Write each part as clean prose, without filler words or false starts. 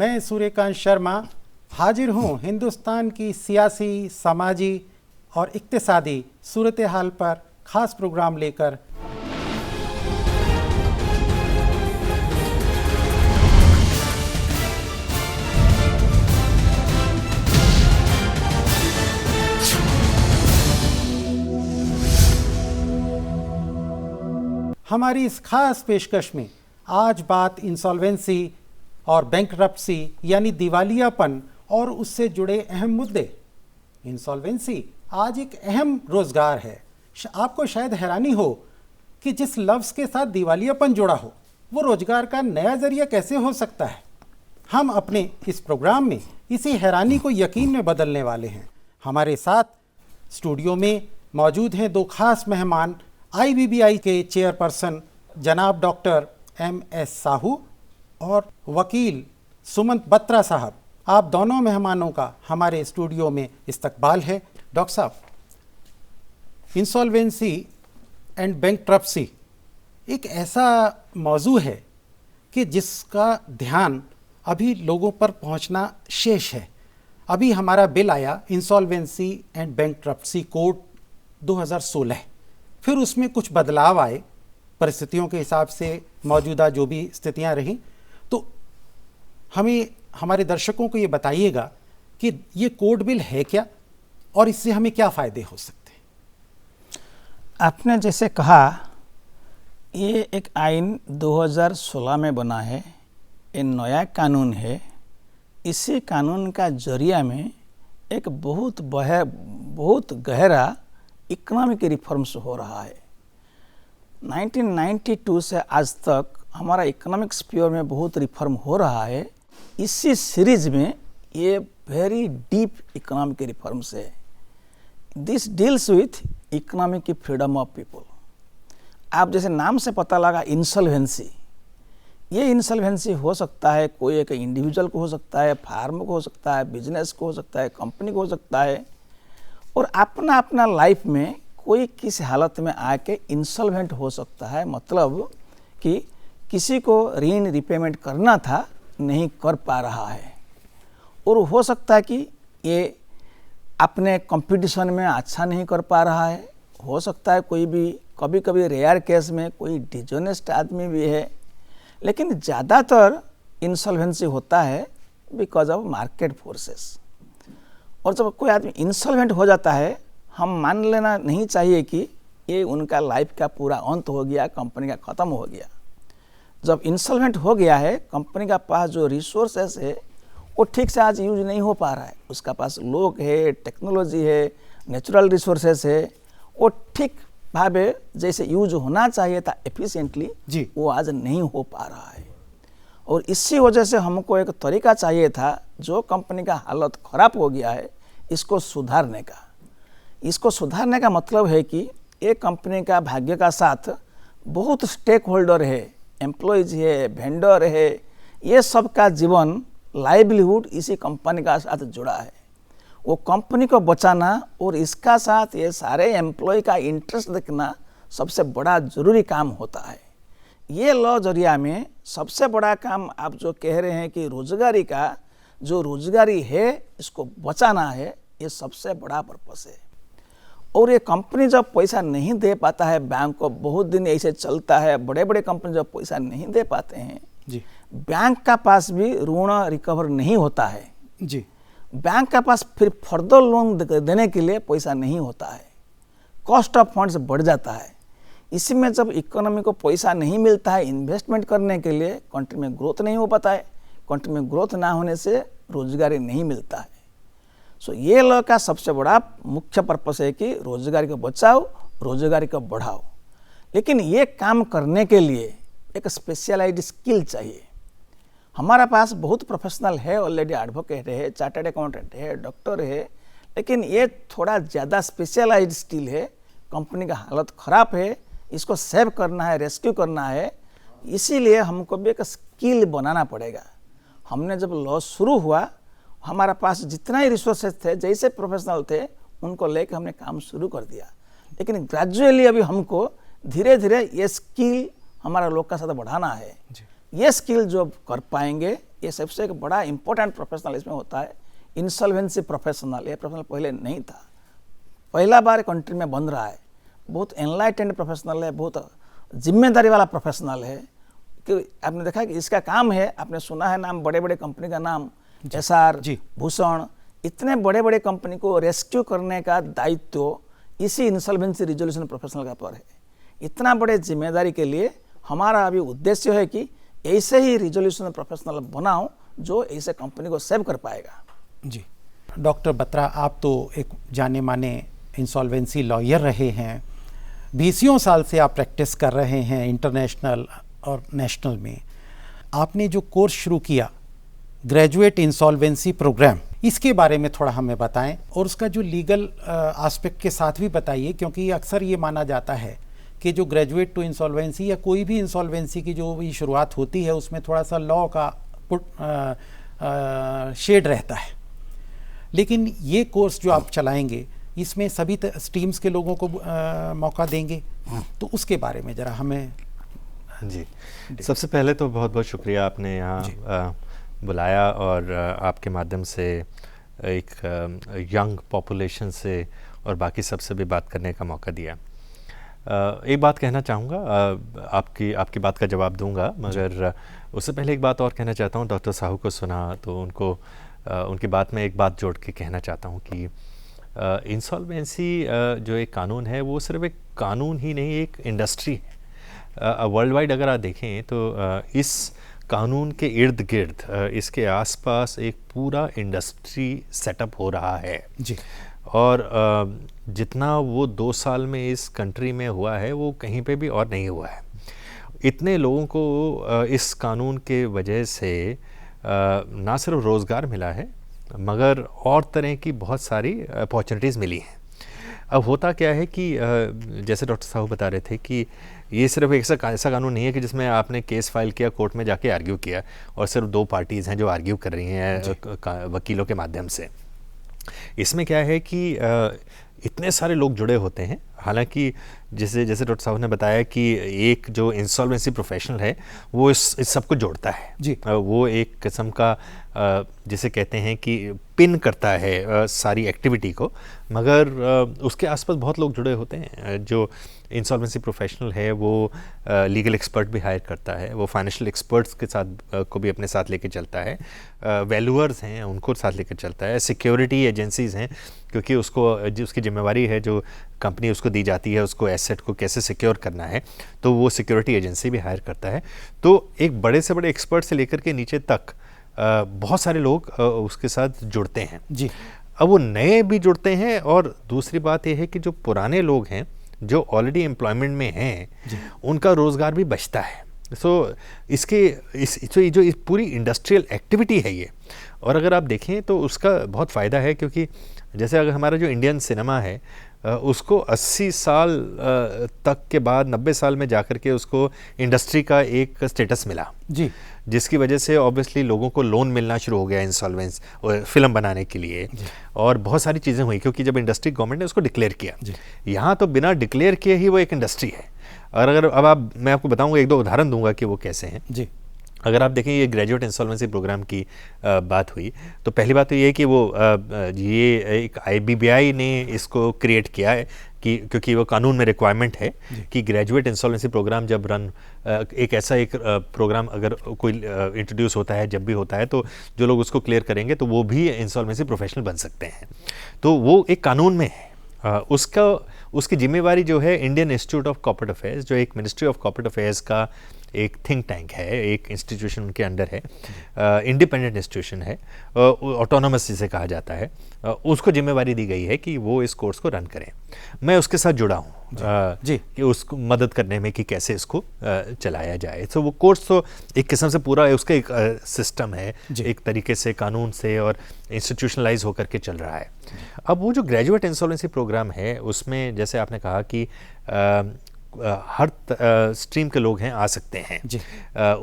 मैं सूर्यकांत शर्मा हाजिर हूँ हिंदुस्तान की सियासी, समाजी और इक्तिसादी सूरत हाल पर खास प्रोग्राम लेकर। हमारी इस खास पेशकश में आज बात इंसॉल्वेंसी और बैंकरप्सी यानी दिवालियापन और उससे जुड़े अहम मुद्दे। इंसॉल्वेंसी आज एक अहम रोजगार है। आपको शायद हैरानी हो कि जिस लफ्ज़ के साथ दिवालियापन जुड़ा हो वो रोजगार का नया जरिया कैसे हो सकता है। हम अपने इस प्रोग्राम में इसी हैरानी को यकीन में बदलने वाले हैं। हमारे साथ स्टूडियो में मौजूद हैं दो खास मेहमान, IBBI के चेयरपर्सन जनाब डॉक्टर MS साहू और वकील सुमंत बत्रा साहब। आप दोनों मेहमानों का हमारे स्टूडियो में इस्तकबाल है। डॉक्टर साहब, इंसॉल्वेंसी एंड बैंकरप्सी एक ऐसा मौजू है कि जिसका ध्यान अभी लोगों पर पहुंचना शेष है। अभी हमारा बिल आया इंसॉल्वेंसी एंड बैंकरप्सी कोड 2016, फिर उसमें कुछ बदलाव आए परिस्थितियों के हिसाब से, मौजूदा जो भी स्थितियां रहीं। तो हमें, हमारे दर्शकों को ये बताइएगा कि ये कोड बिल है क्या और इससे हमें क्या फ़ायदे हो सकते हैं। आपने जैसे कहा, ये एक आइन 2016 में बना है, ये नया कानून है। इसी कानून का जरिया में एक बहुत गहरा इकोनॉमिक रिफॉर्म्स हो रहा है। 1992 से आज तक हमारा इकोनॉमिक स्फीयर में बहुत रिफॉर्म हो रहा है। इसी सीरीज में ये वेरी डीप इकोनॉमिक रिफॉर्म्स है। This deals with economic freedom of people. आप जैसे नाम से पता लगा इंसॉल्वेंसी, ये इंसॉल्वेंसी हो सकता है कोई एक इंडिविजुअल को हो सकता है, फार्म को हो सकता है, बिजनेस को हो सकता है, कंपनी को हो सकता है। और अपना अपना लाइफ में कोई किस हालत में आके इंसॉल्वेंट हो सकता है, मतलब कि किसी को ऋण रिपेमेंट करना था, नहीं कर पा रहा है। और हो सकता है कि ये अपने कंपटीशन में अच्छा नहीं कर पा रहा है। हो सकता है कोई भी, कभी कभी रेयर केस में कोई डिजोनेस्ट आदमी भी है। लेकिन ज़्यादातर इंसॉल्वेंसी होता है बिकॉज ऑफ मार्केट फोर्सेस। और जब कोई आदमी इंसॉल्वेंट हो जाता है, हम मान लेना नहीं चाहिए कि ये उनका लाइफ का पूरा अंत हो गया, कंपनी का ख़त्म हो गया। जब इंसॉल्वेंट हो गया है, कंपनी का पास जो रिसोर्सेस है वो ठीक से आज यूज नहीं हो पा रहा है। उसका पास लोग है, टेक्नोलॉजी है, नेचुरल रिसोर्सेस है, वो ठीक भावे जैसे यूज होना चाहिए था एफिशिएंटली, वो आज नहीं हो पा रहा है। और इसी वजह से हमको एक तरीका चाहिए था, जो कंपनी का हालत ख़राब हो गया है इसको सुधारने का। इसको सुधारने का मतलब है कि एक कंपनी का भाग्य का साथ बहुत स्टेक होल्डर है, एम्प्लॉयज है, वेंडर है, ये सब का जीवन, लाइवलीहुड इसी कंपनी का साथ जुड़ा है। वो कंपनी को बचाना और इसका साथ ये सारे एम्प्लॉय का इंटरेस्ट देखना सबसे बड़ा ज़रूरी काम होता है। ये लॉ जरिया में सबसे बड़ा काम आप जो कह रहे हैं कि रोजगारी का जो रोजगारी है इसको बचाना है, ये सबसे बड़ा पर्पस है। और ये कंपनी जब पैसा नहीं दे पाता है बैंक को, बहुत दिन ऐसे चलता है, बड़े बड़े कंपनी जब पैसा नहीं दे पाते हैं जी, बैंक का पास भी ऋण रिकवर नहीं होता है जी। बैंक का पास फिर फर्दर लोन देने के लिए पैसा नहीं होता है, कॉस्ट ऑफ फंड्स बढ़ जाता है। इसी में जब इकोनॉमी को पैसा नहीं मिलता है इन्वेस्टमेंट करने के लिए, कंट्री में ग्रोथ नहीं हो पाता है। कंट्री में ग्रोथ ना होने से रोजगारी नहीं मिलता है। सो ये लॉ का सबसे बड़ा मुख्य पर्पस है कि रोजगारी को बचाओ, रोजगारी को बढ़ाओ। लेकिन ये काम करने के लिए एक स्पेशलाइज्ड स्किल चाहिए। हमारा पास बहुत प्रोफेशनल है ऑलरेडी, एडवोकेट है, चार्टर्ड अकाउंटेंट है, डॉक्टर है, लेकिन ये थोड़ा ज़्यादा स्पेशलाइज्ड स्किल है। कंपनी का हालत ख़राब है, इसको सेव करना है, रेस्क्यू करना है, इसीलिए हमको भी एक स्किल बनाना पड़ेगा। हमने जब लॉ शुरू हुआ, हमारा पास जितना ही रिसोर्सेज थे, जैसे प्रोफेशनल थे, उनको लेकर हमने काम शुरू कर दिया। लेकिन ग्रेजुअली अभी हमको धीरे धीरे ये स्किल हमारा लोग का साथ बढ़ाना है। ये स्किल जो कर पाएंगे ये सबसे एक बड़ा इंपॉर्टेंट प्रोफेशनल इसमें होता है इंसॉल्वेंसी प्रोफेशनल। ये प्रोफेशनल पहले नहीं था, पहला बार कंट्री में बन रहा है। बहुत एनलाइटेंड प्रोफेशनल है, बहुत जिम्मेदारी वाला प्रोफेशनल है। कि आपने देखा कि इसका काम है, आपने सुना है नाम, बड़े बड़े कंपनी का नाम एसआर, भूषण, इतने बड़े बड़े कंपनी को रेस्क्यू करने का दायित्व इसी इंसॉल्वेंसी रिजोल्यूशन प्रोफेशनल का पर है। इतना बड़े जिम्मेदारी के लिए हमारा अभी उद्देश्य है कि ऐसे ही रिजोल्यूशन प्रोफेशनल बनाओ जो ऐसे कंपनी को सेव कर पाएगा। जी डॉक्टर बत्रा, आप तो एक जाने माने इंसॉल्वेंसी लॉयर रहे हैं, 20 साल से आप प्रैक्टिस कर रहे हैं इंटरनेशनल और नेशनल में। आपने जो कोर्स शुरू किया ग्रेजुएट इंसॉल्वेंसी प्रोग्राम, इसके बारे में थोड़ा हमें बताएं और उसका जो लीगल एस्पेक्ट के साथ भी बताइए, क्योंकि अक्सर ये माना जाता है कि जो ग्रेजुएट टू इंसॉल्वेंसी या कोई भी इंसॉल्वेंसी की जो भी शुरुआत होती है उसमें थोड़ा सा लॉ का शेड रहता है, लेकिन ये कोर्स जो आप चलाएंगे इसमें सभी स्ट्रीम्स के लोगों को मौका देंगे, तो उसके बारे में ज़रा हमें। जी, सबसे पहले तो बहुत बहुत शुक्रिया, आपने यहाँ बुलाया और आपके माध्यम से एक यंग पॉपुलेशन से और बाकी सबसे भी बात करने का मौका दिया। एक बात कहना चाहूँगा, आपकी बात का जवाब दूंगा, मगर उससे पहले एक बात और कहना चाहता हूँ। डॉक्टर साहू को सुना तो उनकी बात में एक बात जोड़ के कहना चाहता हूँ कि इंसॉल्वेंसी जो एक कानून है वो सिर्फ एक कानून ही नहीं, एक इंडस्ट्री है। वर्ल्ड वाइड अगर आप देखें तो इस कानून के इर्द गिर्द, इसके आसपास एक पूरा इंडस्ट्री सेटअप हो रहा है जी। और जितना वो 2 साल में इस कंट्री में हुआ है वो कहीं पे भी और नहीं हुआ है। इतने लोगों को इस कानून के वजह से ना सिर्फ रोज़गार मिला है मगर और तरह की बहुत सारी अपॉर्चुनिटीज़ मिली हैं। अब होता क्या है कि जैसे डॉक्टर साहू बता रहे थे कि ये सिर्फ एक ऐसा कानून नहीं है कि जिसमें आपने केस फाइल किया, कोर्ट में जाके आर्ग्यू किया और सिर्फ 2 पार्टीज़ हैं जो आर्ग्यू कर रही हैं वकीलों के माध्यम से। इसमें क्या है कि इतने सारे लोग जुड़े होते हैं। हालांकि जैसे डॉक्टर साहब ने बताया कि एक जो इंसॉल्वेंसी प्रोफेशनल है वो इस सबको जोड़ता है जी। वो एक किस्म का जिसे कहते हैं कि पिन करता है सारी एक्टिविटी को, मगर उसके आसपास बहुत लोग जुड़े होते हैं। जो इंसॉल्वेंसी प्रोफेशनल है वो लीगल एक्सपर्ट भी हायर करता है, वो फाइनेंशियल एक्सपर्ट्स के साथ को भी अपने साथ लेके चलता है, वैल्यूअर्स हैं उनको साथ लेकर चलता है, सिक्योरिटी एजेंसीज़ हैं क्योंकि उसकी जिम्मेवारी है जो कंपनी उसको दी जाती है उसको एसेट को कैसे सिक्योर करना है, तो वो सिक्योरिटी एजेंसी भी हायर करता है। तो एक बड़े से बड़े एक्सपर्ट से लेकर के नीचे तक बहुत सारे लोग उसके साथ जुड़ते हैं जी। अब वो नए भी जुड़ते हैं और दूसरी बात यह है कि जो पुराने लोग हैं जो ऑलरेडी एम्प्लॉयमेंट में हैं उनका रोज़गार भी बचता है। जो इस पूरी इंडस्ट्रियल एक्टिविटी है ये, और अगर आप देखें तो उसका बहुत फ़ायदा है क्योंकि जैसे अगर हमारा जो इंडियन सिनेमा है उसको 80 साल तक के बाद 90 साल में जाकर के उसको इंडस्ट्री का एक स्टेटस मिला जी, जिसकी वजह से ऑब्वियसली लोगों को लोन मिलना शुरू हो गया इंसॉल्वेंस फिल्म बनाने के लिए और बहुत सारी चीज़ें हुई क्योंकि जब इंडस्ट्री गवर्नमेंट ने उसको डिक्लेयर किया। यहाँ तो बिना डिक्लेयर किए ही वो एक इंडस्ट्री है। और अगर मैं आपको बताऊँगा, 1-2 उदाहरण दूंगा कि वो कैसे हैं जी। अगर आप देखें ये ग्रेजुएट इंसॉल्वेंसी प्रोग्राम की बात हुई तो पहली बात तो ये है कि वो ये एक IBBI ने इसको क्रिएट किया है कि क्योंकि वो कानून में रिक्वायरमेंट है कि ग्रेजुएट इंसॉल्वेंसी प्रोग्राम जब एक प्रोग्राम अगर कोई इंट्रोड्यूस होता है, जब भी होता है, तो जो लोग उसको क्लियर करेंगे तो वो भी इंसॉल्वेंसी प्रोफेशनल बन सकते हैं। तो वो एक कानून में है। उसकी जिम्मेवारी जो है Indian institute of corporate affairs, जो एक मिनिस्ट्री ऑफ कॉर्पोरेट अफेयर्स का एक थिंक टैंक है, एक इंस्टीट्यूशन उनके अंडर है, इंडिपेंडेंट इंस्टीट्यूशन है, ऑटोनोमस जिसे कहा जाता है, उसको जिम्मेवारी दी गई है कि वो इस कोर्स को रन करें। मैं उसके साथ जुड़ा हूँ जी कि उसको मदद करने में कि कैसे इसको चलाया जाए। तो वो कोर्स तो एक किस्म से पूरा है, उसका एक सिस्टम है, एक तरीके से कानून से और इंस्टीट्यूशनलाइज होकर के चल रहा है। अब वो जो ग्रेजुएट इंसॉल्वेंसी प्रोग्राम है उसमें जैसे आपने कहा कि हर स्ट्रीम के लोग हैं, आ सकते हैं जी।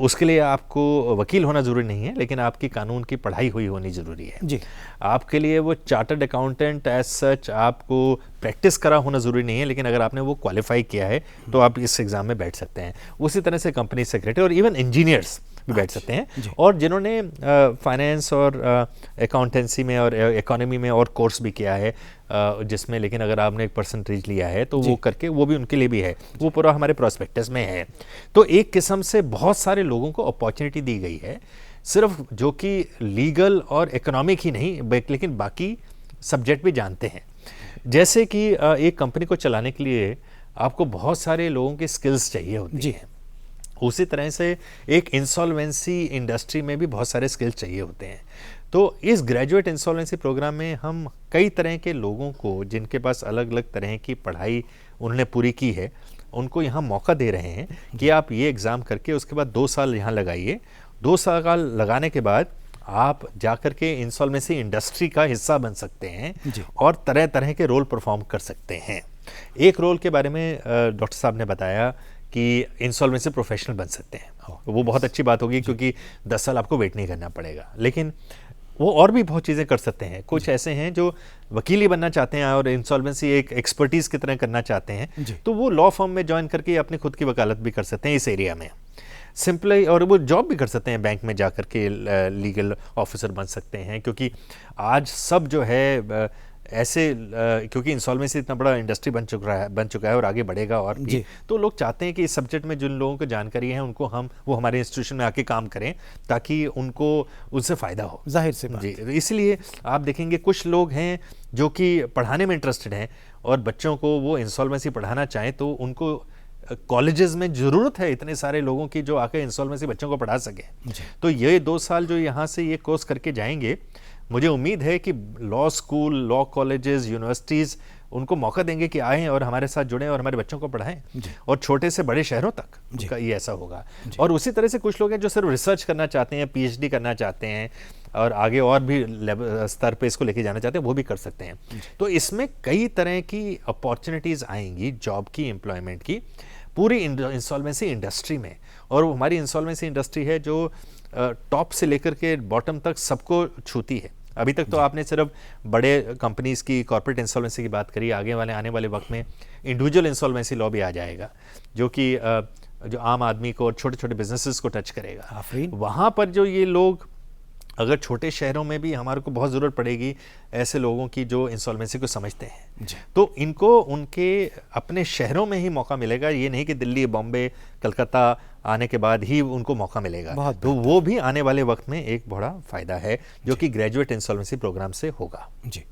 उसके लिए आपको वकील होना ज़रूरी नहीं है, लेकिन आपकी कानून की पढ़ाई हुई होनी ज़रूरी है जी। आपके लिए वो चार्टर्ड अकाउंटेंट एज सच आपको प्रैक्टिस करा होना ज़रूरी नहीं है, लेकिन अगर आपने वो क्वालिफाई किया है तो आप इस एग्ज़ाम में बैठ सकते हैं। उसी तरह से कंपनी सेक्रेटरी और इवन इंजीनियर्स भी बैठ सकते हैं, और जिन्होंने फाइनेंस और अकाउंटेंसी में और इकोनॉमी में और कोर्स भी किया है, जिसमें लेकिन अगर आपने एक परसेंटेज लिया है तो वो करके वो भी उनके लिए भी है, वो पूरा हमारे प्रोस्पेक्टस में है। तो एक किस्म से बहुत सारे लोगों को अपॉर्चुनिटी दी गई है, सिर्फ जो कि लीगल और इकोनॉमिक ही नहीं लेकिन बाकी सब्जेक्ट भी जानते हैं। जैसे कि एक कंपनी को चलाने के लिए आपको बहुत सारे लोगों की स्किल्स चाहिए होती हैं, उसी तरह से एक इंसॉल्वेंसी इंडस्ट्री में भी बहुत सारे स्किल्स चाहिए होते हैं। तो इस ग्रेजुएट इंसॉल्वेंसी प्रोग्राम में हम कई तरह के लोगों को, जिनके पास अलग अलग तरह की पढ़ाई उन्होंने पूरी की है, उनको यहाँ मौका दे रहे हैं कि आप ये एग्ज़ाम करके उसके बाद 2 साल यहाँ लगाइए। 2 साल लगाने के बाद आप जाकर के इंसॉल्वेंसी इंडस्ट्री का हिस्सा बन सकते हैं और तरह तरह के रोल परफॉर्म कर सकते हैं। एक रोल के बारे में डॉक्टर साहब ने बताया कि इंसॉल्वेंसी प्रोफेशनल बन सकते हैं। वो बहुत अच्छी बात होगी, क्योंकि 10 साल आपको वेट नहीं करना पड़ेगा। लेकिन वो और भी बहुत चीज़ें कर सकते हैं। कुछ ऐसे हैं जो वकील बनना चाहते हैं और इंसॉल्वेंसी एक एक्सपर्टीज़ की तरह करना चाहते हैं, तो वो लॉ फर्म में ज्वाइन करके अपनी खुद की वकालत भी कर सकते हैं इस एरिया में सिंपली, और वो जॉब भी कर सकते हैं, बैंक में जाकर के लीगल ऑफिसर बन सकते हैं। क्योंकि आज सब जो है ऐसे क्योंकि इंसॉल्वेंसी इतना बड़ा इंडस्ट्री बन चुका है और आगे बढ़ेगा और भी, तो लोग चाहते हैं कि इस सब्जेक्ट में जिन लोगों को जानकारी है उनको वो हमारे इंस्टीट्यूशन में आके काम करें, ताकि उनको उससे फ़ायदा हो। जाहिर से बात। जी, इसलिए आप देखेंगे कुछ लोग हैं जो कि पढ़ाने में इंटरेस्टेड हैं और बच्चों को वो इंसॉल्वेंसी पढ़ाना चाहें, तो उनको कॉलेजेस में ज़रूरत है इतने सारे लोगों की जो आकर इंसॉल्वेंसी बच्चों को पढ़ा सके। तो ये 2 साल जो यहाँ से ये कोर्स करके जाएंगे, मुझे उम्मीद है कि law school, law colleges, universities उनको मौका देंगे कि आएँ और हमारे साथ जुड़ें और हमारे बच्चों को पढ़ाएं, और छोटे से बड़े शहरों तक ये ऐसा होगा। और उसी तरह से कुछ लोग हैं जो सिर्फ रिसर्च करना चाहते हैं, PhD करना चाहते हैं और आगे और भी स्तर पे इसको लेके जाना चाहते हैं, वो भी कर सकते हैं। तो इसमें कई तरह की अपॉर्चुनिटीज़ आएंगी जॉब की, एम्प्लॉयमेंट की, पूरी इंसॉल्वेंसी इंडस्ट्री में। और वो हमारी इंसॉल्वेंसी इंडस्ट्री है जो टॉप से लेकर के बॉटम तक सबको छूती है। अभी तक तो आपने सिर्फ बड़े कंपनीज की कॉर्पोरेट इंसॉल्वेंसी की बात करी, आने वाले वक्त में इंडिविजुअल इंसॉल्वेंसी लॉ भी आ जाएगा, जो कि जो आम आदमी को और छोटे छोटे बिजनेसेस को टच करेगा। वहाँ पर जो ये लोग, अगर छोटे शहरों में भी हमारे को बहुत ज़रूरत पड़ेगी ऐसे लोगों की जो इंसॉल्वेंसी को समझते हैं, तो इनको उनके अपने शहरों में ही मौका मिलेगा। ये नहीं कि दिल्ली, बॉम्बे, कलकत्ता आने के बाद ही उनको मौका मिलेगा। तो वो भी आने वाले वक्त में एक बड़ा फ़ायदा है जो कि ग्रेजुएट इंसॉल्वेंसी प्रोग्राम से होगा। जी,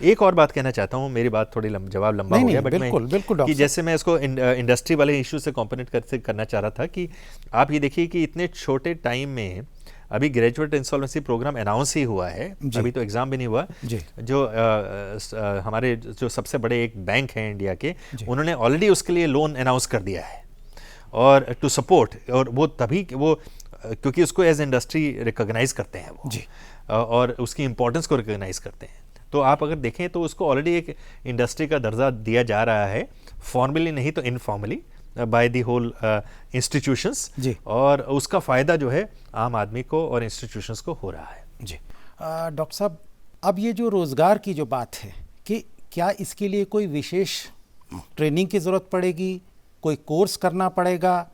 एक और बात कहना चाहता हूँ, मेरी बात थोड़ी जवाब लंबा हो गया, बट मैं कि जैसे मैं इसको इंडस्ट्री वाले इशू से कॉम्पोनेंट करना चाह रहा था कि आप ये देखिए कि इतने छोटे टाइम में अभी ग्रेजुएट इंसॉल्वेंसी प्रोग्राम अनाउंस ही हुआ है, अभी तो एग्जाम भी नहीं हुआ। जो हमारे जो सबसे बड़े एक बैंक हैं इंडिया के, उन्होंने ऑलरेडी उसके लिए लोन अनाउंस कर दिया है और टू सपोर्ट, और वो तभी वो क्योंकि उसको एज इंडस्ट्री रिकॉग्नाइज करते हैं वो और उसकी इम्पोर्टेंस को रिकॉग्नाइज करते हैं। तो आप अगर देखें तो उसको ऑलरेडी एक इंडस्ट्री का दर्जा दिया जा रहा है, फॉर्मली नहीं तो informally by the whole institutions, और उसका फ़ायदा जो है आम आदमी को और इंस्टीट्यूशंस को हो रहा है। जी डॉक्टर साहब, अब ये जो रोज़गार की जो बात है कि क्या इसके लिए कोई विशेष ट्रेनिंग की ज़रूरत पड़ेगी, कोई कोर्स करना पड़ेगा,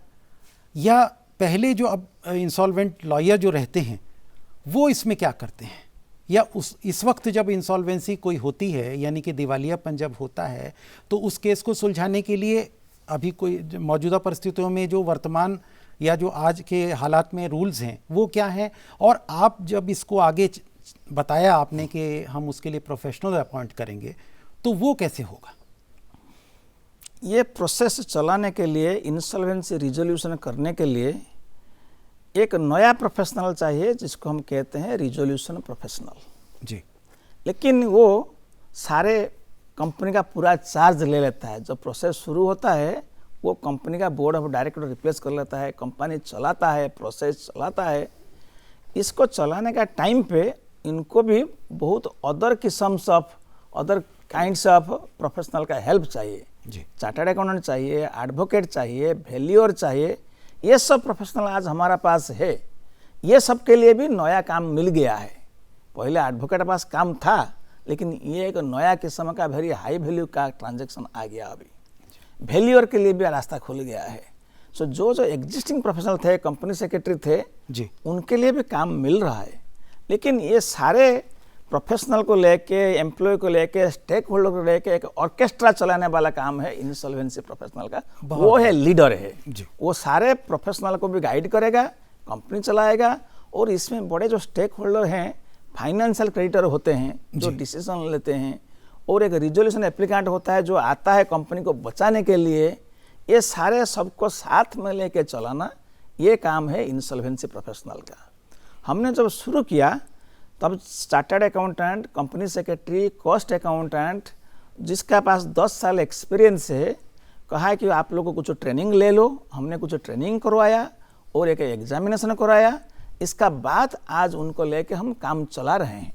या पहले जो अब इंसॉल्वेंट लॉयर जो रहते हैं वो इसमें क्या करते हैं, या इस वक्त जब इंसॉल्वेंसी कोई होती है यानी कि दिवालियापन जब होता है तो उस केस को सुलझाने के लिए अभी कोई मौजूदा परिस्थितियों में जो वर्तमान या जो आज के हालात में रूल्स हैं वो क्या हैं, और आप जब इसको आगे बताया आपने कि हम उसके लिए प्रोफेशनल अपॉइंट करेंगे, तो वो कैसे होगा? ये प्रोसेस चलाने के लिए, इंसॉल्वेंसी रिजोल्यूशन करने के लिए एक नया प्रोफेशनल चाहिए जिसको हम कहते हैं रिजोल्यूशन प्रोफेशनल। जी, लेकिन वो सारे कंपनी का पूरा चार्ज ले लेता है। जब प्रोसेस शुरू होता है वो कंपनी का बोर्ड ऑफ डायरेक्टर रिप्लेस कर लेता है, कंपनी चलाता है, प्रोसेस चलाता है। इसको चलाने का टाइम पे इनको भी बहुत अदर किस्म्स of, other kinds of professional का हेल्प चाहिए। चार्टर्ड अकाउंटेंट चाहिए, एडवोकेट चाहिए, वैल्यूअर चाहिए, ये सब प्रोफेशनल आज हमारा पास है। ये सब के लिए भी नया काम मिल गया है। पहले एडवोकेट के पास काम था, लेकिन ये एक नया किस्म का वेरी हाई वैल्यू का ट्रांजैक्शन आ गया। अभी वैल्यूअर के लिए भी रास्ता खुल गया है। सो जो जो एग्जिस्टिंग प्रोफेशनल थे, कंपनी सेक्रेटरी थे जी, उनके लिए भी काम मिल रहा है। लेकिन ये सारे प्रोफेशनल को लेके, एम्प्लॉय को लेके, स्टेक होल्डर को लेके एक ऑर्केस्ट्रा चलाने वाला काम है इंसॉल्वेंसी प्रोफेशनल का। वो है लीडर है जी। वो सारे प्रोफेशनल को भी गाइड करेगा, कंपनी चलाएगा, और इसमें बड़े जो स्टेक होल्डर हैं, फाइनेंशियल क्रेडिटर होते हैं जो डिसीजन लेते हैं, और एक रिजोल्यूशन एप्लीकेंट होता है जो आता है कंपनी को बचाने के लिए। ये सारे सबको साथ में लेके चलाना, ये काम है इंसॉल्वेंसी प्रोफेशनल का। हमने जब शुरू किया तब chartered accountant, company secretary, cost accountant जिसका पास 10 साल एक्सपीरियंस है, कहा कि आप लोगों को कुछ ट्रेनिंग ले लो। हमने कुछ ट्रेनिंग करवाया और एक एग्जामिनेशन करवाया। इसका बाद आज उनको लेके हम काम चला रहे हैं,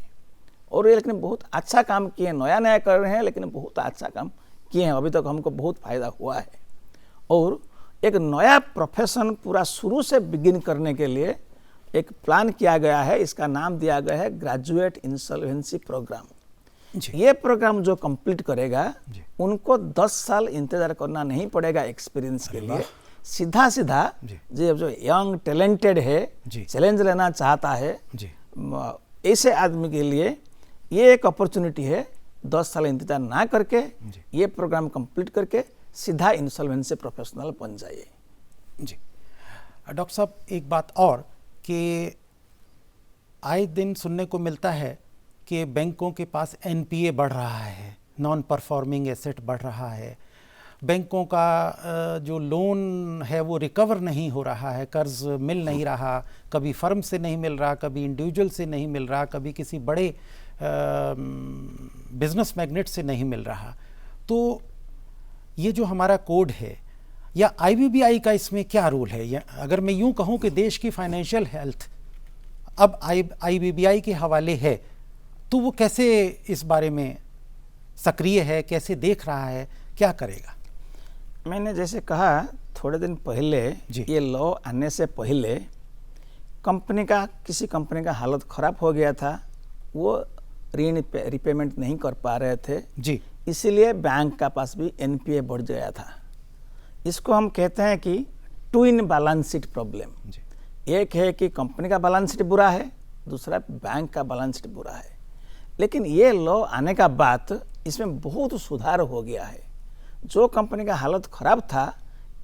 और ये लेकिन बहुत अच्छा काम किए, नया नया कर रहे हैं लेकिन बहुत अच्छा काम किए हैं। अभी तक हमको बहुत फ़ायदा हुआ है। और एक नया प्रोफेशन पूरा शुरू से बिगिन करने के लिए एक प्लान किया गया है। इसका नाम दिया गया है ग्रेजुएट इंसॉल्वेंसी प्रोग्राम। ये प्रोग्राम जो कंप्लीट करेगा उनको 10 साल इंतजार करना नहीं पड़ेगा एक्सपीरियंस के लिए। सीधा सीधा जो यंग टैलेंटेड है, चैलेंज लेना चाहता है, ऐसे आदमी के लिए ये एक अपॉर्चुनिटी है। 10 साल इंतजार ना करके ये प्रोग्राम कंप्लीट करके सीधा इंसॉल्वेंसी प्रोफेशनल बन जाइए। जी डॉक्टर साहब, एक बात और कि आए दिन सुनने को मिलता है कि बैंकों के पास एनपीए बढ़ रहा है, नॉन परफॉर्मिंग एसेट बढ़ रहा है, बैंकों का जो लोन है वो रिकवर नहीं हो रहा है, कर्ज मिल नहीं रहा, कभी फर्म से नहीं मिल रहा, कभी इंडिविजुअल से नहीं मिल रहा, कभी किसी बड़े बिजनेस मैग्नेट से नहीं मिल रहा। तो ये जो हमारा कोड है या आईबीबीआई का इसमें क्या रोल है? या अगर मैं यूं कहूं कि देश की फाइनेंशियल हेल्थ अब आईबीबीआई के हवाले है, तो वो कैसे इस बारे में सक्रिय है, कैसे देख रहा है, क्या करेगा? मैंने जैसे कहा थोड़े दिन पहले, ये लॉ आने से पहले किसी कंपनी का हालत ख़राब हो गया था, वो ऋण रिपेमेंट नहीं कर पा रहे थे जी, इसीलिए बैंक का पास भी एनपीए बढ़ गया था। इसको हम कहते हैं कि ट्विन बैलेंस शीट प्रॉब्लम। एक है कि कंपनी का बैलेंस शीट बुरा है, दूसरा बैंक का बैलेंस शीट बुरा है। लेकिन ये लॉ आने का बाद इसमें बहुत सुधार हो गया है। जो कंपनी का हालत ख़राब था,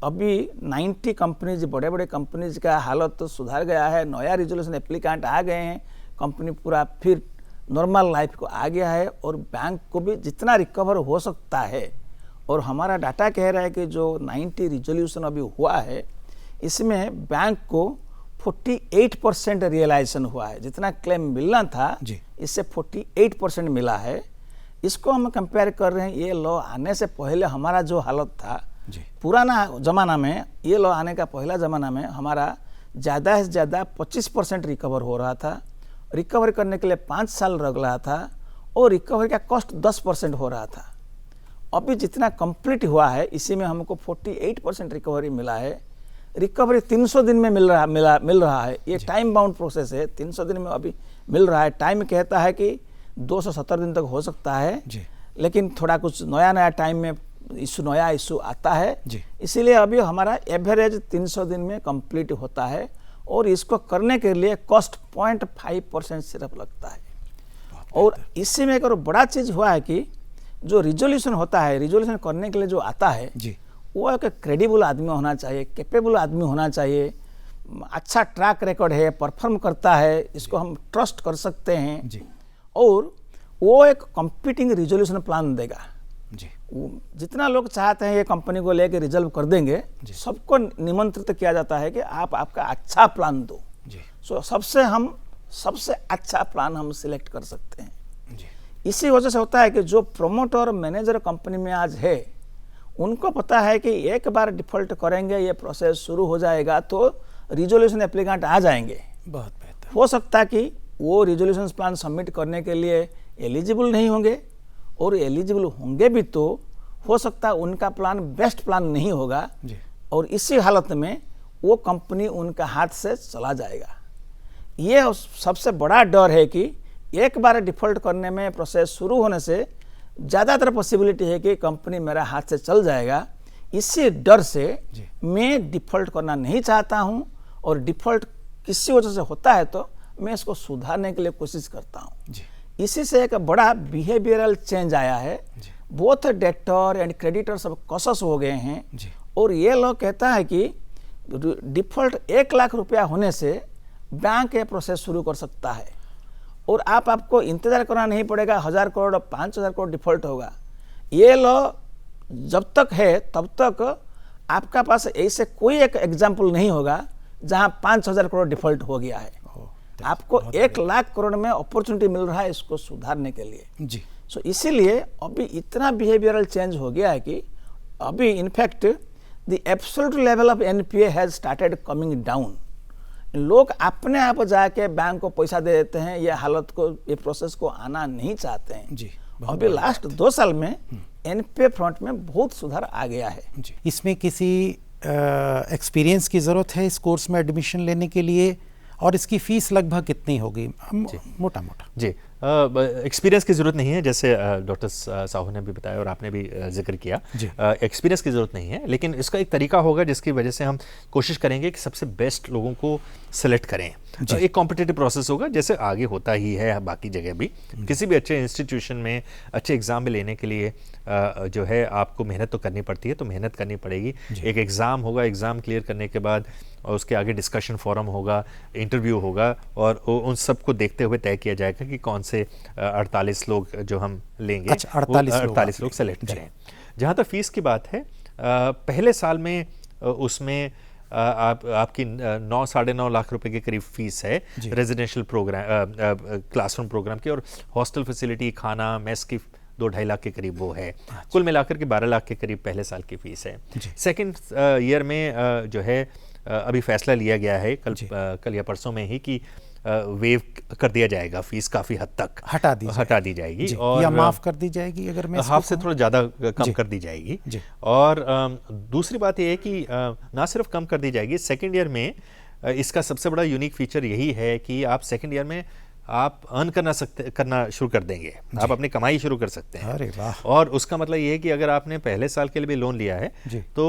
अभी 90 कंपनीज, बड़े बड़े कंपनीज का हालत तो सुधार गया है। नया रिजोल्यूशन एप्लीकेंट आ गए हैं, कंपनी पूरा फिर नॉर्मल लाइफ को आ गया है, और बैंक को भी जितना रिकवर हो सकता है। और हमारा डाटा कह रहा है कि जो 90 रिजोल्यूशन अभी हुआ है, इसमें बैंक को 48% रियलाइजेशन हुआ है। जितना क्लेम मिलना था इससे 48% मिला है। इसको हम कंपेयर कर रहे हैं, ये लॉ आने से पहले हमारा जो हालत था, पुराना ज़माना में, ये लॉ आने का पहला ज़माना में हमारा ज़्यादा से ज़्यादा 25% रिकवर हो रहा था। रिकवर करने के लिए 5 साल लग रहा था, और रिकवरी का कॉस्ट 10% हो रहा था। अभी जितना कंप्लीट हुआ है इसी में हमको 48% रिकवरी मिला है। रिकवरी 300 दिन में मिल रहा है। ये टाइम बाउंड प्रोसेस है, 300 दिन में अभी मिल रहा है। टाइम कहता है कि 270 दिन तक हो सकता है, लेकिन थोड़ा कुछ नया टाइम में नया इशू आता है, इसीलिए अभी हमारा एवरेज 300 दिन में कंप्लीट होता है। और इसको करने के लिए कॉस्ट 0.5% सिर्फ लगता है। और इससे में एक और बड़ा चीज़ हुआ है कि जो रिजोल्यूशन होता है, रिजोल्यूशन करने के लिए जो आता है वो एक क्रेडिबल आदमी होना चाहिए, कैपेबल आदमी होना चाहिए, अच्छा ट्रैक रिकॉर्ड है, परफॉर्म करता है, इसको हम ट्रस्ट कर सकते हैं। और वो एक कंपीटिंग रिजोल्यूशन प्लान देगा। जितना लोग चाहते हैं ये कंपनी को लेकर रिजल्व कर देंगे, सबको निमंत्रित किया जाता है कि आप आपका अच्छा प्लान दो। सो सबसे अच्छा प्लान हम सिलेक्ट कर सकते हैं। इसी वजह से होता है कि जो प्रोमोटर और मैनेजर कंपनी में आज है, उनको पता है कि एक बार डिफॉल्ट करेंगे, ये प्रोसेस शुरू हो जाएगा तो रिजोल्यूशन एप्लीकेंट आ जाएंगे। बहुत बेहतर। हो सकता है कि वो रिजोल्यूशन प्लान सबमिट करने के लिए एलिजिबल नहीं होंगे, और एलिजिबल होंगे भी तो हो सकता है उनका प्लान बेस्ट प्लान नहीं होगा, और इसी हालत में वो कंपनी उनका हाथ से चला जाएगा। ये सबसे बड़ा डर है कि एक बार डिफॉल्ट करने में, प्रोसेस शुरू होने से ज़्यादातर पॉसिबिलिटी है कि कंपनी मेरा हाथ से चल जाएगा। इसी डर से जी। मैं डिफ़ॉल्ट करना नहीं चाहता हूं, और डिफ़ॉल्ट किसी वजह से होता है तो मैं इसको सुधारने के लिए कोशिश करता हूं। जी। इसी से एक बड़ा बिहेवियरल चेंज आया है। बोथ डेटर एंड क्रेडिटर सब कॉशस हो गए हैं, जी। और ये लोग कहता है कि डिफ़ॉल्ट 1 लाख रुपया होने से बैंक ये प्रोसेस शुरू कर सकता है, और आपको इंतजार करना नहीं पड़ेगा 1000 करोड़ और 5000 करोड़ डिफ़ॉल्ट होगा। ये लॉ जब तक है तब तक आपका पास ऐसे कोई एक एग्जाम्पल नहीं होगा जहां 5000 करोड़ डिफ़ॉल्ट हो गया है। आपको 1 लाख करोड़ में अपॉर्चुनिटी मिल रहा है इसको सुधारने के लिए। जी। सो इसीलिए अभी इतना बिहेवियरल चेंज हो गया है कि अभी in fact the absolute level of NPA has started coming down. लोग अपने आप जाके बैंक को पैसा दे देते हैं, ये हालत को, ये प्रोसेस को आना नहीं चाहते हैं। जी। अभी लास्ट 2 साल में एनपीए फ्रंट में बहुत सुधार आ गया है। जी। इसमें किसी एक्सपीरियंस की ज़रूरत है इस कोर्स में एडमिशन लेने के लिए, और इसकी फ़ीस लगभग कितनी होगी मोटा मोटा? जी, एक्सपीरियंस की ज़रूरत नहीं है, जैसे डॉक्टर साहू ने भी बताया और आपने भी जिक्र किया। एक्सपीरियंस की ज़रूरत नहीं है, लेकिन इसका एक तरीका होगा जिसकी वजह से हम कोशिश करेंगे कि सबसे बेस्ट लोगों को सिलेक्ट करें। एक कॉम्पिटिटिव प्रोसेस होगा, जैसे आगे होता ही है बाकी जगह भी। किसी भी अच्छे इंस्टीट्यूशन में अच्छे एग्ज़ाम में लेने के लिए जो है आपको मेहनत तो करनी पड़ती है, तो मेहनत करनी पड़ेगी। एक एग्ज़ाम होगा, एग्ज़ाम क्लियर करने के बाद और उसके आगे डिस्कशन फोरम होगा, इंटरव्यू होगा, और उन सबको देखते हुए तय किया जाएगा कि कौन से 48 लोग जो हम लेंगे। अच्छा, 48 लोग सेलेक्ट करें। जहाँ तक फीस की बात है, पहले साल में उसमें आपकी 9 साढ़े 9 लाख रुपए के करीब फीस है रेजिडेंशियल प्रोग्राम, क्लासरूम प्रोग्राम की, और हॉस्टल फैसिलिटी, खाना, मेस की 2-2.5 लाख के करीब वो है। कुल मिलाकर के 12 लाख के करीब पहले साल की फीस है। सेकेंड ईयर में जो है अभी फैसला लिया गया है कल या परसों में ही कि वेव कर दिया जाएगा, फीस काफ़ी हद तक हटा दी जाएगी, और या माफ़ कर दी जाएगी, अगर मैं हाफ से थोड़ा ज़्यादा कम कर दी जाएगी। और दूसरी बात यह है कि ना सिर्फ कम कर दी जाएगी, सेकेंड ईयर में इसका सबसे बड़ा यूनिक फीचर यही है कि आप सेकेंड ईयर में आप अर्न करना शुरू कर देंगे, आप अपनी कमाई शुरू कर सकते हैं। अरे वाह। और उसका मतलब ये है कि अगर आपने पहले साल के लिए भी लोन लिया है तो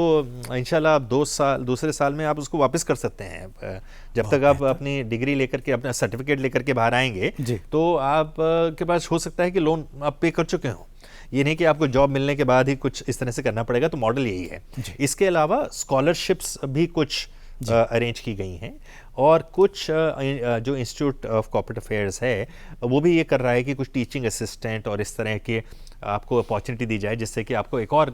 इंशाल्लाह आप दूसरे साल में आप उसको वापस कर सकते हैं। जब तक आप अपनी डिग्री लेकर के, अपना सर्टिफिकेट लेकर के बाहर आएंगे तो आप के पास हो सकता है कि लोन आप पे कर चुके हों। ये नहीं कि आपको जॉब मिलने के बाद ही कुछ इस तरह से करना पड़ेगा, तो मॉडल यही है। इसके अलावा स्कॉलरशिप्स भी कुछ अरेंज की गई हैं, और कुछ जो इंस्टीट्यूट ऑफ कॉर्पोरेट अफेयर्स है वो भी ये कर रहा है कि कुछ टीचिंग असिस्टेंट और इस तरह के आपको अपॉर्चुनिटी दी जाए, जिससे कि आपको एक और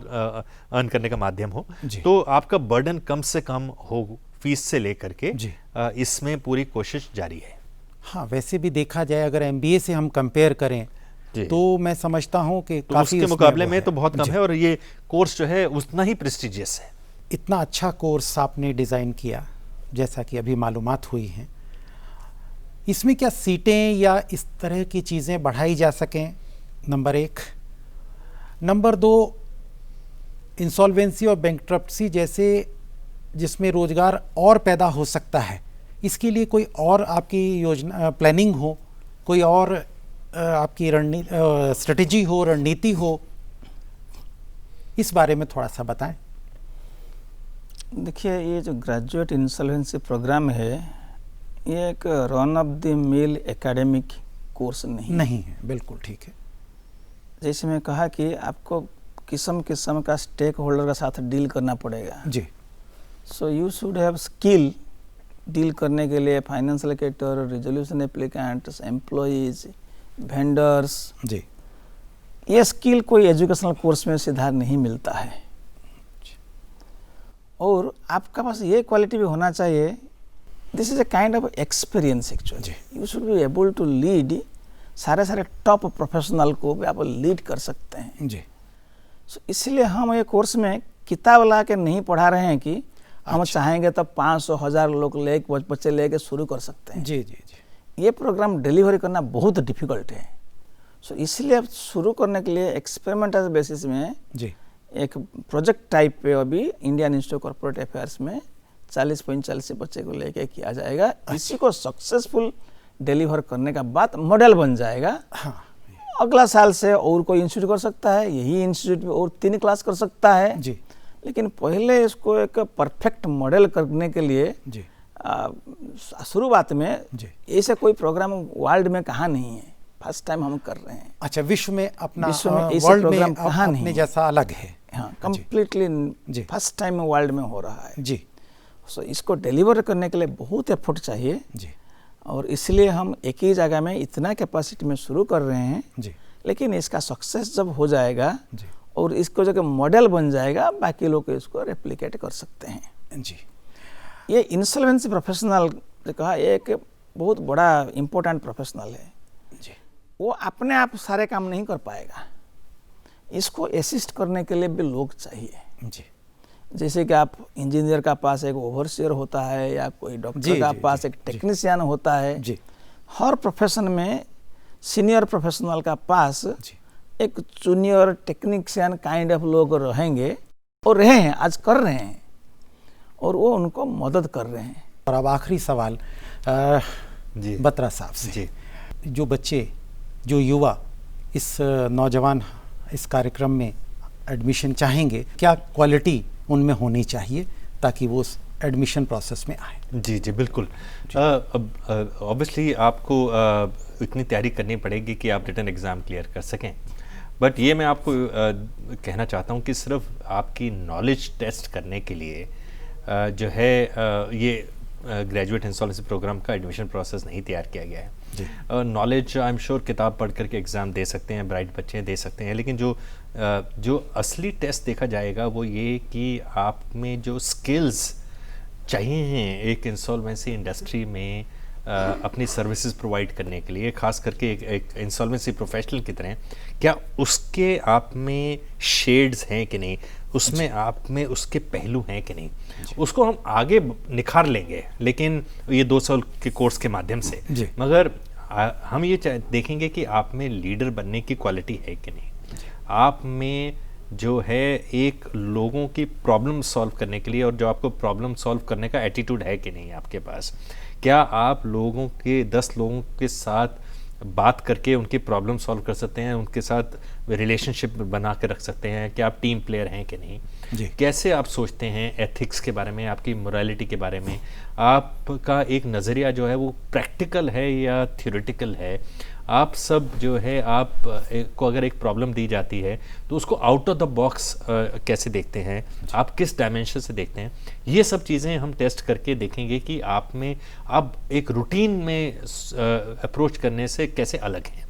अर्न करने का माध्यम हो, तो आपका बर्डन कम से कम हो फीस से लेकर के। इसमें पूरी कोशिश जारी है। हाँ, वैसे भी देखा जाए अगर MBA से हम कंपेयर करें तो मैं समझता हूँ कि तो उसके मुकाबले में तो बहुत कम है, और ये कोर्स जो है उतना ही प्रेस्टिजियस है। इतना अच्छा कोर्स आपने डिज़ाइन किया, जैसा कि अभी मालूमात हुई हैं, इसमें क्या सीटें या इस तरह की चीज़ें बढ़ाई जा सकें? नंबर 1। नंबर 2, इंसॉल्वेंसी और बैंकरप्सी जैसे जिसमें रोज़गार और पैदा हो सकता है, इसके लिए कोई और आपकी योजना, प्लानिंग हो, कोई और आपकी स्ट्रेटजी हो, रणनीति हो, इस बारे में थोड़ा सा बताएं। देखिए, ये जो ग्रेजुएट इंसॉल्वेंसी प्रोग्राम है, ये एक run of the mill academic course नहीं है। बिल्कुल ठीक है। जैसे मैं कहा कि आपको किस्म किस्म का स्टेक होल्डर के साथ डील करना पड़ेगा। जी। So you should have skill deal करने के लिए, फाइनेंशियल एकेटर, रिजोल्यूशन एप्लीकेंट्स, एम्प्लॉयज़, वेंडर्स। जी। ये स्किल कोई एजुकेशनल कोर्स में सीधा नहीं मिलता है, और आपका पास ये क्वालिटी भी होना चाहिए। This is a kind of experience actually. You should be able to lead. सारे टॉप प्रोफेशनल को भी आप लीड कर सकते हैं। जी। सो इसलिए हम ये कोर्स में किताब ला के नहीं पढ़ा रहे हैं कि हम चाहेंगे तो 500-1000 लोग बच्चे लेके शुरू कर सकते हैं। जी। ये प्रोग्राम डिलीवरी करना बहुत डिफिकल्ट है। सो इसलिए अब शुरू करने के लिए एक्सपेरिमेंटल बेसिस में एक प्रोजेक्ट टाइप पे अभी Indian institute of corporate affairs में 40-45 बच्चे को लेके किया जाएगा। इसी को सक्सेसफुल डिलीवर करने का बाद मॉडल बन जाएगा। अगला साल से और कोई इंस्टीट्यूट कर सकता है, यही इंस्टीट्यूट में और 3 क्लास कर सकता है। जी। लेकिन पहले इसको एक परफेक्ट मॉडल करने के लिए जी शुरुआत में जी ऐसे कोई प्रोग्राम वर्ल्ड में कहाँ नहीं है, फर्स्ट टाइम हम कर रहे हैं। अच्छा, विश्व में अपना विश्व में ऐसे वर्ल्ड में प्रोग्राम कहाँ नहीं अपने है। जैसा अलग है। हाँ, कम्प्लीटली जी। फर्स्ट टाइम वर्ल्ड में हो रहा है। जी सो इसको डिलीवर करने के लिए बहुत एफर्ट चाहिए जी और इसलिए हम एक ही जगह में इतना कैपेसिटी में शुरू कर रहे हैं। जी लेकिन इसका सक्सेस जब हो जाएगा जी और इसको जगह मॉडल बन जाएगा, बाकी लोग इसको रेप्लिकेट कर सकते हैं। जी ये इंसॉल्वेंसी प्रोफेशनल जो कहा, ये एक बहुत बड़ा इम्पोर्टेंट प्रोफेशनल है। जी वो अपने आप सारे काम नहीं कर पाएगा, इसको असिस्ट करने के लिए भी लोग चाहिए। जी जैसे कि आप इंजीनियर का पास एक ओवरसियर होता है या कोई जी, डॉक्टर का जी, पास जी, एक टेक्नीशियन होता है। जी हर प्रोफेशन में सीनियर प्रोफेशनल का पास जी एक जूनियर टेक्नीशियन काइंड ऑफ लोग रहेंगे और रहे हैं, आज कर रहे हैं और वो उनको मदद कर रहे हैं। और अब आखिरी सवाल जी बत्रा साहब से। जी जो बच्चे, जो युवा इस नौजवान इस कार्यक्रम में एडमिशन चाहेंगे, क्या क्वालिटी उनमें होनी चाहिए ताकि वो उस एडमिशन प्रोसेस में आए? जी जी बिल्कुल। अब ऑब्वियसली आपको इतनी तैयारी करनी पड़ेगी कि आप रिटन एग्ज़ाम क्लियर कर सकें, बट ये मैं आपको कहना चाहता हूँ कि सिर्फ आपकी नॉलेज टेस्ट करने के लिए जो है ये ग्रेजुएट इंसॉल्वेंसी प्रोग्राम का एडमिशन प्रोसेस नहीं तैयार किया गया है। नॉलेज आई एम श्योर किताब पढ़ करके एग्ज़ाम दे सकते हैं, ब्राइट बच्चे दे सकते हैं, लेकिन जो असली टेस्ट देखा जाएगा वो ये कि आप में जो स्किल्स चाहिए हैं एक इंसॉल्वेंसी इंडस्ट्री में अपनी सर्विसेज प्रोवाइड करने के लिए, खास करके एक इंसॉल्वेंसी प्रोफेशनल की तरह, क्या उसके आप में शेड्स हैं कि नहीं, उसमें आप में उसके पहलू हैं कि नहीं, उसको हम आगे निखार लेंगे, लेकिन ये 2 साल के कोर्स के माध्यम से। मगर हम ये देखेंगे कि आप में लीडर बनने की क्वालिटी है कि नहीं, आप में जो है एक लोगों की प्रॉब्लम सॉल्व करने के लिए और जो आपको प्रॉब्लम सॉल्व करने का एटीट्यूड है कि नहीं आपके पास, क्या आप लोगों के 10 लोगों के साथ बात करके उनकी प्रॉब्लम सॉल्व कर सकते हैं, उनके साथ रिलेशनशिप बना के रख सकते हैं, क्या आप टीम प्लेयर हैं कि नहीं, कैसे आप सोचते हैं एथिक्स के बारे में, आपकी मोरालिटी के बारे में, आपका एक नज़रिया जो है वो प्रैक्टिकल है या थ्योरेटिकल है, आप सब जो है आप को अगर एक प्रॉब्लम दी जाती है तो उसको आउट ऑफ द बॉक्स कैसे देखते हैं, आप किस डायमेंशन से देखते हैं, ये सब चीज़ें हम टेस्ट करके देखेंगे कि आप में आप एक रूटीन में अप्रोच करने से कैसे अलग हैं।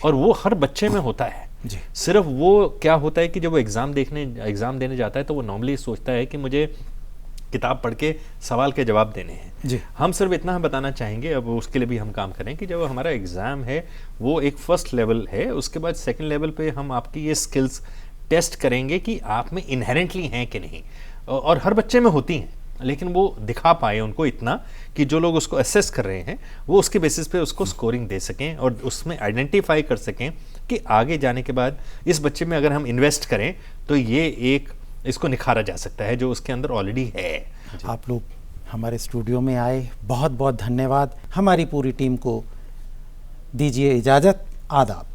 और वो हर बच्चे में होता है। सिर्फ वो क्या होता है कि जब वो एग्ज़ाम देने जाता है तो वो नॉर्मली सोचता है कि मुझे किताब पढ़ के सवाल के जवाब देने हैं। हम सिर्फ इतना बताना चाहेंगे, अब उसके लिए भी हम काम करें कि जब हमारा एग्ज़ाम है वो एक फर्स्ट लेवल है, उसके बाद सेकंड लेवल पे हम आपकी ये स्किल्स टेस्ट करेंगे कि आप में इनहेरेंटली हैं कि नहीं, और हर बच्चे में होती हैं, लेकिन वो दिखा पाए उनको इतना कि जो लोग उसको असेस कर रहे हैं वो उसके बेसिस पे उसको स्कोरिंग दे सकें और उसमें आइडेंटिफाई कर सकें कि आगे जाने के बाद इस बच्चे में अगर हम इन्वेस्ट करें तो ये एक इसको निखारा जा सकता है जो उसके अंदर ऑलरेडी है। आप लोग हमारे स्टूडियो में आए, बहुत बहुत धन्यवाद। हमारी पूरी टीम को दीजिए इजाज़त। आदाब।